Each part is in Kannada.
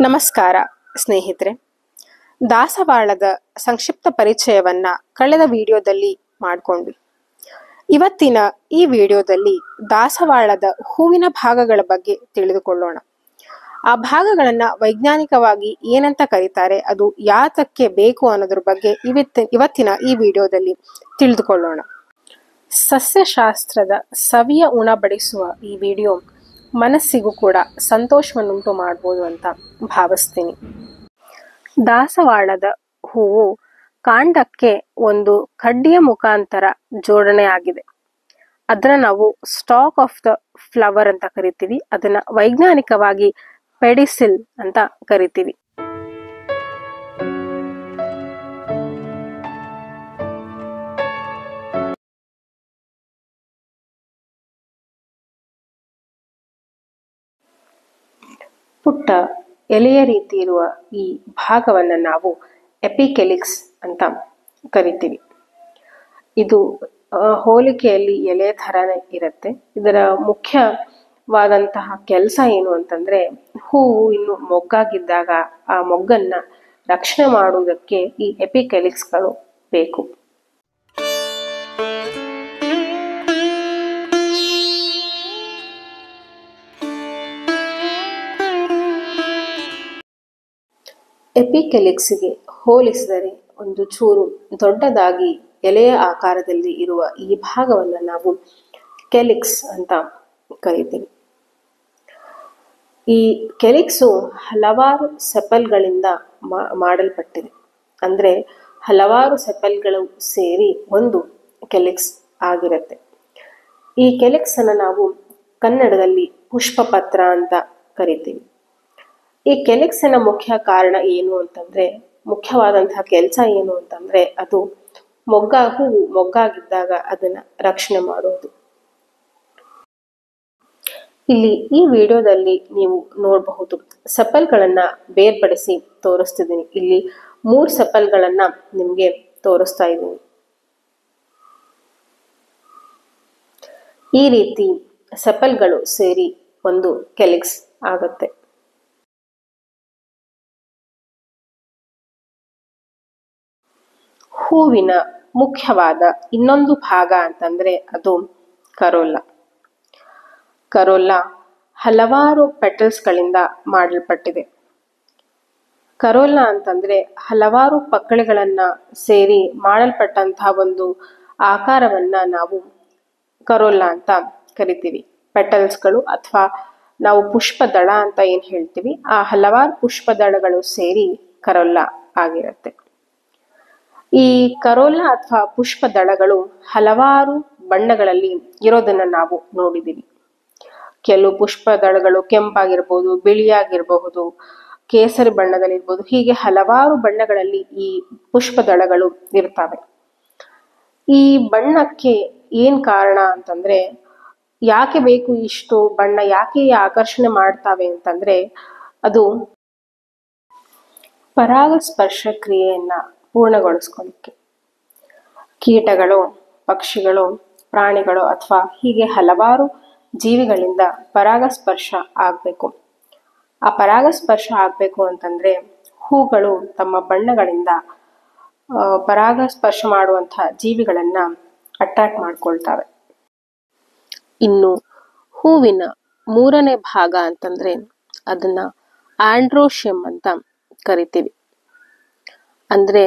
ನಮಸ್ಕಾರ ಸ್ನೇಹಿತರೆ. ದಾಸವಾಳದ ಸಂಕ್ಷಿಪ್ತ ಪರಿಚಯವನ್ನ ಕಳೆದ ವಿಡಿಯೋದಲ್ಲಿ ಮಾಡಿಕೊಂಡ್ವಿ. ಇವತ್ತಿನ ಈ ವಿಡಿಯೋದಲ್ಲಿ ದಾಸವಾಳದ ಹೂವಿನ ಭಾಗಗಳ ಬಗ್ಗೆ ತಿಳಿದುಕೊಳ್ಳೋಣ. ಆ ಭಾಗಗಳನ್ನ ವೈಜ್ಞಾನಿಕವಾಗಿ ಏನಂತ ಕರೀತಾರೆ, ಅದು ಯಾತಕ್ಕೆ ಬೇಕು ಅನ್ನೋದ್ರ ಬಗ್ಗೆ ಇವತ್ತಿನ ಈ ವಿಡಿಯೋದಲ್ಲಿ ತಿಳಿದುಕೊಳ್ಳೋಣ. ಸಸ್ಯಶಾಸ್ತ್ರದ ಸವಿಯ ಉಣಬಡಿಸುವ ಈ ವಿಡಿಯೋ ಮನಸ್ಸಿಗೂ ಕೂಡ ಸಂತೋಷವನ್ನುಂಟು ಮಾಡ್ಬೋದು ಅಂತ ಭಾವಿಸ್ತೀನಿ. ದಾಸವಾಳದ ಹೂವು ಕಾಂಡಕ್ಕೆ ಒಂದು ಕಡ್ಡಿಯ ಮುಖಾಂತರ ಜೋಡಣೆ ಆಗಿದೆ. ಅದನ್ನ ನಾವು ಸ್ಟಾಕ್ ಆಫ್ ದ ಫ್ಲವರ್ ಅಂತ ಕರಿತೀವಿ. ಅದನ್ನ ವೈಜ್ಞಾನಿಕವಾಗಿ ಪೆಡಿಸಿಲ್ ಅಂತ ಕರಿತೀವಿ. ಪುಟ್ಟ ಎಲೆಯ ರೀತಿ ಇರುವ ಈ ಭಾಗವನ್ನು ನಾವು ಎಪಿಕೆಲಿಕ್ಸ್ ಅಂತ ಕರಿತೀವಿ. ಇದು ಹೋಲಿಕೆಯಲ್ಲಿ ಎಲೆ ಥರನೇ ಇರುತ್ತೆ. ಇದರ ಮುಖ್ಯವಾದಂತಹ ಕೆಲಸ ಏನು ಅಂತಂದ್ರೆ, ಹೂವು ಇನ್ನು ಮೊಗ್ಗಾಗಿದ್ದಾಗ ಆ ಮೊಗ್ಗನ್ನ ರಕ್ಷಣೆ ಮಾಡುವುದಕ್ಕೆ ಈ ಎಪಿಕೆಲಿಕ್ಸ್ಗಳು ಬೇಕು. ಎಪಿಕೆಲಿಕ್ಸ್ಗೆ ಹೋಲಿಸಿದರೆ ಒಂದು ಚೂರು ದೊಡ್ಡದಾಗಿ ಎಲೆಯ ಆಕಾರದಲ್ಲಿ ಇರುವ ಈ ಭಾಗವನ್ನು ನಾವು ಕೆಲಿಕ್ಸ್ ಅಂತ ಕರಿತೀವಿ. ಈ ಕೆಲಿಕ್ಸು ಹಲವಾರು ಸೆಪಲ್ಗಳಿಂದ ಮಾಡಲ್ಪಟ್ಟಿದೆ. ಅಂದ್ರೆ ಹಲವಾರು ಸೆಪಲ್ಗಳು ಸೇರಿ ಒಂದು ಕೆಲಿಕ್ಸ್ ಆಗಿರುತ್ತೆ. ಈ ಕೆಲಿಕ್ಸ್ ಅನ್ನು ನಾವು ಕನ್ನಡದಲ್ಲಿ ಪುಷ್ಪಪತ್ರ ಅಂತ ಕರಿತೀವಿ. ಈ ಕೆಲಿಕ್ಸಿನ ಮುಖ್ಯ ಕಾರಣ ಏನು ಅಂತಂದ್ರೆ, ಮುಖ್ಯವಾದಂತಹ ಕೆಲಸ ಏನು ಅಂತಂದ್ರೆ, ಅದು ಹೂವು ಮೊಗ್ಗಾಗಿದ್ದಾಗ ಅದನ್ನ ರಕ್ಷಣೆ ಮಾಡೋದು. ಇಲ್ಲಿ ಈ ವಿಡಿಯೋದಲ್ಲಿ ನೀವು ನೋಡಬಹುದು, ಸೆಪಲ್ಗಳನ್ನ ಬೇರ್ಪಡಿಸಿ ತೋರಿಸ್ತಿದ್ದೀನಿ. ಇಲ್ಲಿ 3 ಸೆಪಲ್ಗಳನ್ನ ನಿಮ್ಗೆ ತೋರಿಸ್ತಾ ಇದ್ದೀನಿ. ಈ ರೀತಿ ಸೆಪಲ್ಗಳು ಸೇರಿ ಒಂದು ಕೆಲಿಕ್ಸ್ ಆಗುತ್ತೆ. ಹೂವಿನ ಮುಖ್ಯವಾದ ಇನ್ನೊಂದು ಭಾಗ ಅಂತಂದ್ರೆ ಅದು ಕರೋಲ್ಲ. ಕರೋಲ್ಲ ಹಲವಾರು ಪೆಟಲ್ಸ್ಗಳಿಂದ ಮಾಡಲ್ಪಟ್ಟಿದೆ. ಕರೋಲ್ಲ ಅಂತಂದ್ರೆ ಹಲವಾರು ಪಕ್ಕಳೆಗಳನ್ನ ಸೇರಿ ಮಾಡಲ್ಪಟ್ಟಂತಹ ಒಂದು ಆಕಾರವನ್ನ ನಾವು ಕರೋಲ್ಲ ಅಂತ ಕರಿತೀವಿ. ಪೆಟಲ್ಸ್ಗಳು ಅಥವಾ ನಾವು ಪುಷ್ಪದಳ ಅಂತ ಏನ್ ಹೇಳ್ತೀವಿ, ಆ ಹಲವಾರು ಪುಷ್ಪದಳಗಳು ಸೇರಿ ಕರೋಲ್ಲ ಆಗಿರುತ್ತೆ. ಈ ಕರೋಲ್ಲ ಅಥವಾ ಪುಷ್ಪದಳಗಳು ಹಲವಾರು ಬಣ್ಣಗಳಲ್ಲಿ ಇರೋದನ್ನ ನಾವು ನೋಡಿದ್ದೀವಿ. ಕೆಲವು ಪುಷ್ಪದಳಗಳು ಕೆಂಪಾಗಿರ್ಬೋದು, ಬಿಳಿಯಾಗಿರಬಹುದು, ಕೇಸರಿ ಬಣ್ಣದಲ್ಲಿರ್ಬೋದು, ಹೀಗೆ ಹಲವಾರು ಬಣ್ಣಗಳಲ್ಲಿ ಈ ಪುಷ್ಪದಳಗಳು ಇರ್ತವೆ. ಈ ಬಣ್ಣಕ್ಕೆ ಏನ್ ಕಾರಣ ಅಂತಂದ್ರೆ, ಯಾಕೆ ಬೇಕು ಇಷ್ಟು ಬಣ್ಣ, ಯಾಕೆ ಆಕರ್ಷಣೆ ಮಾಡ್ತಾವೆ ಅಂತಂದ್ರೆ, ಅದು ಪರಾಗಸ್ಪರ್ಶ ಕ್ರಿಯೆಯನ್ನ ಪೂರ್ಣಗೊಳಿಸ್ಕೊಳ್ಳಿಕ್ಕೆ. ಕೀಟಗಳು, ಪಕ್ಷಿಗಳು, ಪ್ರಾಣಿಗಳು ಅಥವಾ ಹೀಗೆ ಹಲವಾರು ಜೀವಿಗಳಿಂದ ಪರಾಗಸ್ಪರ್ಶ ಆಗ್ಬೇಕು. ಆ ಪರಾಗಸ್ಪರ್ಶ ಆಗ್ಬೇಕು ಅಂತಂದ್ರೆ ಹೂಗಳು ತಮ್ಮ ಬಣ್ಣಗಳಿಂದ ಪರಾಗಸ್ಪರ್ಶ ಮಾಡುವಂತಹ ಜೀವಿಗಳನ್ನ ಅಟ್ರಾಕ್ಟ್ ಮಾಡ್ಕೊಳ್ತವೆ. ಇನ್ನು ಹೂವಿನ 3ನೇ ಭಾಗ ಅಂತಂದ್ರೆ ಅದನ್ನ ಆಂಡ್ರೋಶಿಯಂ ಅಂತ ಕರಿತೀವಿ. ಅಂದ್ರೆ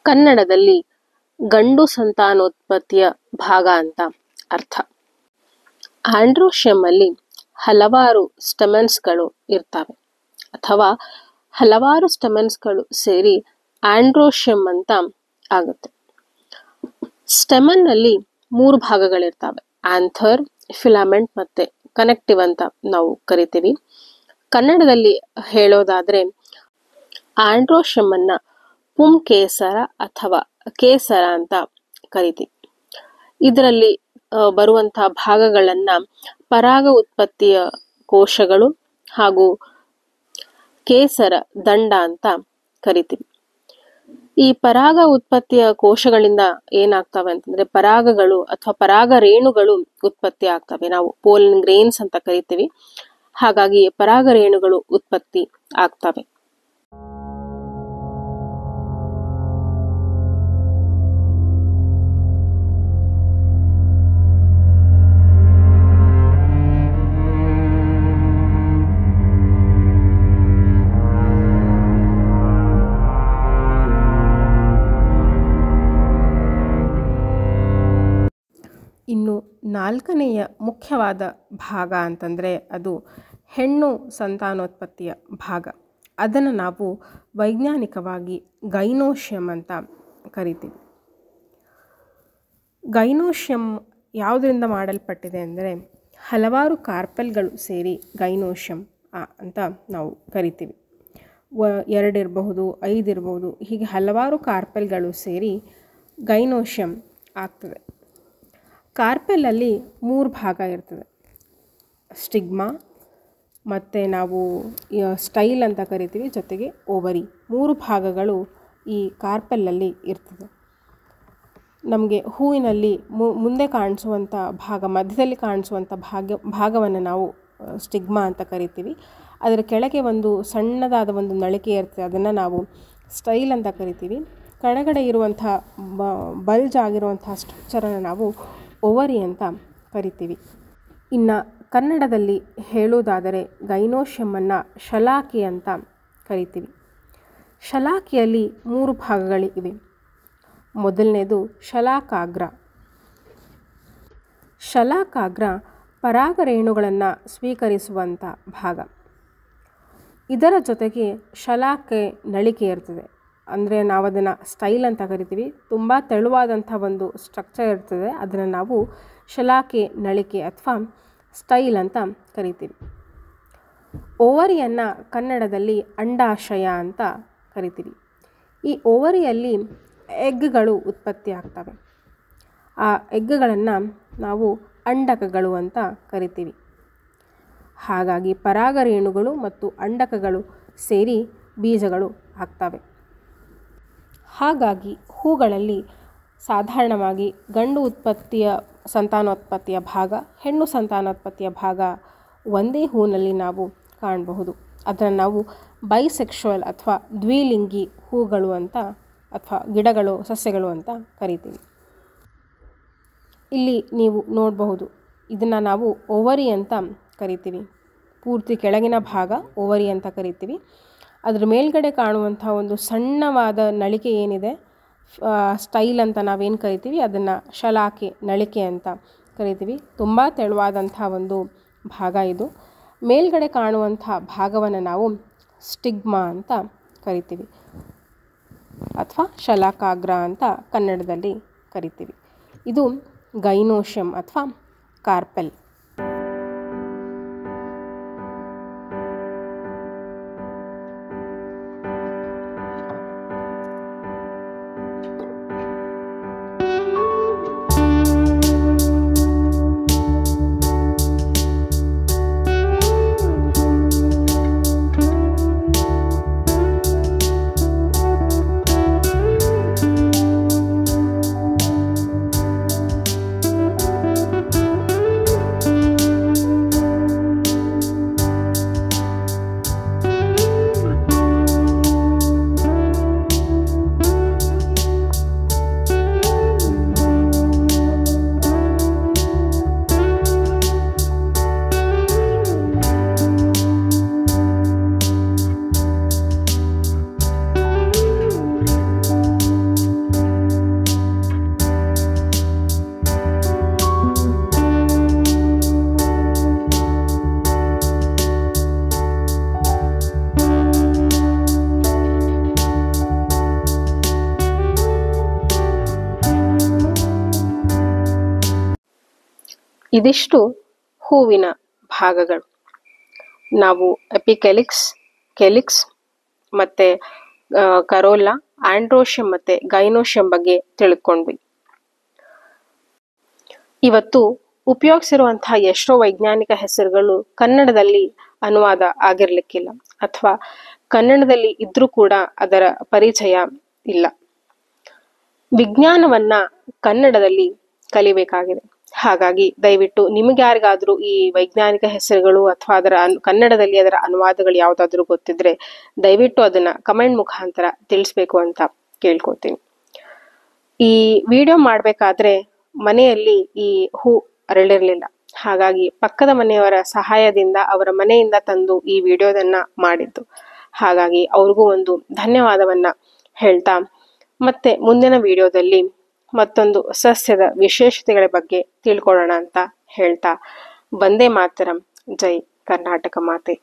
ಕನ್ನಡದಲ್ಲಿ ಗಂಡು ಸಂತಾನೋತ್ಪತ್ತಿಯ ಭಾಗ ಅಂತ ಅರ್ಥ. ಆಂಡ್ರೋಶಿಯಂ ಅಲ್ಲಿ ಹಲವಾರು ಸ್ಟೆಮನ್ಸ್ಗಳು ಇರ್ತವೆ, ಅಥವಾ ಹಲವಾರು ಸ್ಟೆಮನ್ಸ್ಗಳು ಸೇರಿ ಆಂಡ್ರೋಶಿಯಂ ಅಂತ ಆಗುತ್ತೆ. ಸ್ಟೆಮನ್ ನಲ್ಲಿ 3 ಭಾಗಗಳಿರ್ತವೆ. ಆಂಥರ್, ಫಿಲಾಮೆಂಟ್ ಮತ್ತೆ ಕನೆಕ್ಟಿವ್ ಅಂತ ನಾವು ಕರಿತೀವಿ. ಕನ್ನಡದಲ್ಲಿ ಹೇಳೋದಾದ್ರೆ ಆಂಡ್ರೋಶಿಯಂ ಅನ್ನ ಪುಂಕೇಸರ ಅಥವಾ ಕೇಸರ ಅಂತ ಕರಿತೀವಿ. ಇದರಲ್ಲಿ ಬರುವಂತಹ ಭಾಗಗಳನ್ನ ಪರಾಗ ಉತ್ಪತ್ತಿಯ ಕೋಶಗಳು ಹಾಗೂ ಕೇಸರ ದಂಡ ಅಂತ ಕರಿತೀವಿ. ಈ ಪರಾಗ ಉತ್ಪತ್ತಿಯ ಕೋಶಗಳಿಂದ ಏನಾಗ್ತವೆ ಅಂತಂದ್ರೆ ಪರಾಗಗಳು ಅಥವಾ ಪರಾಗ ರೇಣುಗಳು ಉತ್ಪತ್ತಿ ಆಗ್ತವೆ. ನಾವು ಪೋಲನ್ ಗ್ರೇನ್ಸ್ ಅಂತ ಕರಿತೀವಿ. ಹಾಗಾಗಿ ಪರಾಗರೇಣುಗಳು ಉತ್ಪತ್ತಿ ಆಗ್ತವೆ. ಇನ್ನು ನಾಲ್ಕನೆಯ ಮುಖ್ಯವಾದ ಭಾಗ ಅಂತಂದರೆ ಅದು ಹೆಣ್ಣು ಸಂತಾನೋತ್ಪತ್ತಿಯ ಭಾಗ. ಅದನ್ನು ನಾವು ವೈಜ್ಞಾನಿಕವಾಗಿ ಗೈನೋಶಿಯಂ ಅಂತ ಕರಿತೀವಿ. ಗೈನೋಶಿಯಂ ಯಾವುದರಿಂದ ಮಾಡಲ್ಪಟ್ಟಿದೆ ಅಂದರೆ ಹಲವಾರು ಕಾರ್ಪೆಲ್ಗಳು ಸೇರಿ ಗೈನೋಶಿಯಂ ಅಂತ ನಾವು ಕರಿತೀವಿ. 2 ಇರಬಹುದು, 5 ಇರಬಹುದು, ಹೀಗೆ ಹಲವಾರು ಕಾರ್ಪೆಲ್ಗಳು ಸೇರಿ ಗೈನೋಶಿಯಂ ಆಗ್ತದೆ. ಕಾರ್ಪೆಲಲ್ಲಿ 3 ಭಾಗ ಇರ್ತದೆ. ಸ್ಟಿಗ್ಮಾ ಮತ್ತು ನಾವು ಸ್ಟೈಲ್ ಅಂತ ಕರಿತೀವಿ, ಜೊತೆಗೆ ಓವರಿ. 3 ಭಾಗಗಳು ಈ ಕಾರ್ಪೆಲಲ್ಲಿ ಇರ್ತದೆ. ನಮಗೆ ಹೂವಿನಲ್ಲಿ ಮುಂದೆ ಕಾಣಿಸುವಂಥ ಭಾಗ, ಮಧ್ಯದಲ್ಲಿ ಕಾಣಿಸುವಂಥ ಭಾಗವನ್ನು ನಾವು ಸ್ಟಿಗ್ಮಾ ಅಂತ ಕರಿತೀವಿ. ಅದರ ಕೆಳಗೆ ಒಂದು ಸಣ್ಣದಾದ ಒಂದು ನಳಿಕೆ ಇರ್ತದೆ, ಅದನ್ನು ನಾವು ಸ್ಟೈಲ್ ಅಂತ ಕರಿತೀವಿ. ಕೆಳಗಡೆ ಇರುವಂಥ ಬಲ್ಜ್ ಆಗಿರುವಂಥ ಸ್ಟ್ರಕ್ಚರನ್ನು ನಾವು ಓವರಿ ಅಂತ ಕರಿತೀವಿ. ಇನ್ನು ಕನ್ನಡದಲ್ಲಿ ಹೇಳುವುದಾದರೆ ಗೈನೋಶಿಯಮನ್ನು ಶಲಾಕೆ ಅಂತ ಕರಿತೀವಿ. ಶಲಾಕೆಯಲ್ಲಿ 3 ಭಾಗಗಳಿವೆ. ಮೊದಲನೇದು ಶಲಾಕಾಗ್ರ. ಶಲಾಕಾಗ್ರ ಪರಾಗರೇಣುಗಳನ್ನು ಸ್ವೀಕರಿಸುವಂಥ ಭಾಗ. ಇದರ ಜೊತೆಗೆ ಶಲಾಕೆ ನಳಿಕೆ ಇರ್ತದೆ, ಅಂದರೆ ನಾವು ಅದನ್ನು ಸ್ಟೈಲ್ ಅಂತ ಕರಿತೀವಿ. ತುಂಬ ತೆಳುವಾದಂಥ ಒಂದು ಸ್ಟ್ರಕ್ಚರ್ ಇರ್ತದೆ, ಅದನ್ನು ನಾವು ಶಲಾಕೆ ನಳಿಕೆ ಅಥವಾ ಸ್ಟೈಲ್ ಅಂತ ಕರಿತೀವಿ. ಓವರಿಯನ್ನು ಕನ್ನಡದಲ್ಲಿ ಅಂಡಾಶಯ ಅಂತ ಕರಿತೀವಿ. ಈ ಓವರಿಯಲ್ಲಿ ಎಗ್ಗಳು ಉತ್ಪತ್ತಿ ಆಗ್ತವೆ. ಆ ಎಗ್ಗಳನ್ನು ನಾವು ಅಂಡಕಗಳು ಅಂತ ಕರಿತೀವಿ. ಹಾಗಾಗಿ ಪರಾಗರೇಣುಗಳು ಮತ್ತು ಅಂಡಕಗಳು ಸೇರಿ ಬೀಜಗಳು ಆಗ್ತವೆ. ಹಾಗಾಗಿ ಹೂಗಳಲ್ಲಿ ಸಾಧಾರಣವಾಗಿ ಗಂಡು ಸಂತಾನೋತ್ಪತ್ತಿಯ ಭಾಗ, ಹೆಣ್ಣು ಸಂತಾನೋತ್ಪತ್ತಿಯ ಭಾಗ ಒಂದೇ ಹೂನಲ್ಲಿ ನಾವು ಕಾಣಬಹುದು. ಅದನ್ನು ನಾವು ಬೈಸೆಕ್ಷುವಲ್ ಅಥವಾ ದ್ವಿಲಿಂಗಿ ಹೂಗಳು ಅಂತ ಅಥವಾ ಗಿಡಗಳು, ಸಸ್ಯಗಳು ಅಂತ ಕರಿತೀವಿ. ಇಲ್ಲಿ ನೀವು ನೋಡಬಹುದು, ಇದನ್ನು ನಾವು ಓವರಿ ಅಂತ ಕರಿತೀವಿ. ಪೂರ್ತಿ ಕೆಳಗಿನ ಭಾಗ ಓವರಿ ಅಂತ ಕರಿತೀವಿ. ಅದರ ಮೇಲ್ಗಡೆ ಕಾಣುವಂಥ ಒಂದು ಸಣ್ಣವಾದ ನಳಿಕೆ ಏನಿದೆ, ಸ್ಟೈಲ್ ಅಂತ ನಾವೇನು ಕರಿತೀವಿ, ಅದನ್ನು ಶಲಾಕೆ ನಳಿಕೆ ಅಂತ ಕರಿತೀವಿ. ತುಂಬ ತೆಳುವಾದಂಥ ಒಂದು ಭಾಗ ಇದು. ಮೇಲ್ಗಡೆ ಕಾಣುವಂಥ ಭಾಗವನ್ನು ನಾವು ಸ್ಟಿಗ್ಮಾ ಅಂತ ಕರಿತೀವಿ ಅಥವಾ ಶಲಾಕಾಗ್ರ ಅಂತ ಕನ್ನಡದಲ್ಲಿ ಕರಿತೀವಿ. ಇದು ಗೈನೋಶಿಯಂ ಅಥವಾ ಕಾರ್ಪೆಲ್. ಇದಿಷ್ಟು ಹೂವಿನ ಭಾಗಗಳು. ನಾವು ಎಪಿಕೆಲಿಕ್ಸ್, ಕೆಲಿಕ್ಸ್ ಮತ್ತು ಕರೋಲಾ, ಆಂಡ್ರೋಶಿಯಂ ಮತ್ತು ಗೈನೋಶಿಯಂ ಬಗ್ಗೆ ತಿಳ್ಕೊಂಡ್ವಿ. ಇವತ್ತು ಉಪಯೋಗಿಸಿರುವಂತಹ ಎಷ್ಟೋ ವೈಜ್ಞಾನಿಕ ಹೆಸರುಗಳು ಕನ್ನಡದಲ್ಲಿ ಅನುವಾದ ಆಗಿರಲಿಕ್ಕಿಲ್ಲ, ಅಥವಾ ಕನ್ನಡದಲ್ಲಿ ಇದ್ರೂ ಕೂಡ ಅದರ ಪರಿಚಯ ಇಲ್ಲ. ವಿಜ್ಞಾನವನ್ನ ಕನ್ನಡದಲ್ಲಿ ಕಲಿಬೇಕಾಗಿದೆ. ಹಾಗಾಗಿ ದಯವಿಟ್ಟು ನಿಮಗೆ ಯಾರಿಗಾದ್ರೂ ಈ ವೈಜ್ಞಾನಿಕ ಹೆಸರುಗಳು ಅಥವಾ ಅದರ ಕನ್ನಡದಲ್ಲಿ ಅದರ ಅನುವಾದಗಳು ಯಾವ್ದಾದ್ರು ಗೊತ್ತಿದ್ರೆ ದಯವಿಟ್ಟು ಅದನ್ನ ಕಮೆಂಟ್ ಮುಖಾಂತರ ತಿಳಿಸ್ಬೇಕು ಅಂತ ಕೇಳ್ಕೊತೀನಿ. ಈ ವಿಡಿಯೋ ಮಾಡ್ಬೇಕಾದ್ರೆ ಮನೆಯಲ್ಲಿ ಈ ಹೂ ಅರಳಿರ್ಲಿಲ್ಲ. ಹಾಗಾಗಿ ಪಕ್ಕದ ಮನೆಯವರ ಸಹಾಯದಿಂದ ಅವರ ಮನೆಯಿಂದ ತಂದು ಈ ವಿಡಿಯೋದನ್ನ ಮಾಡಿದ್ದು. ಹಾಗಾಗಿ ಅವ್ರಿಗೂ ಒಂದು ಧನ್ಯವಾದವನ್ನ ಹೇಳ್ತಾ ಮತ್ತೆ ಮುಂದಿನ ವಿಡಿಯೋದಲ್ಲಿ ಮತ್ತೊಂದು ಸಸ್ಯದ ವಿಶೇಷತೆಗಳ ಬಗ್ಗೆ ತಿಳ್ಕೊಳ್ಳೋಣ ಅಂತ ಹೇಳ್ತಾ, ವಂದೇ ಮಾತರಂ, ಜೈ ಕರ್ನಾಟಕ ಮಾತೆ.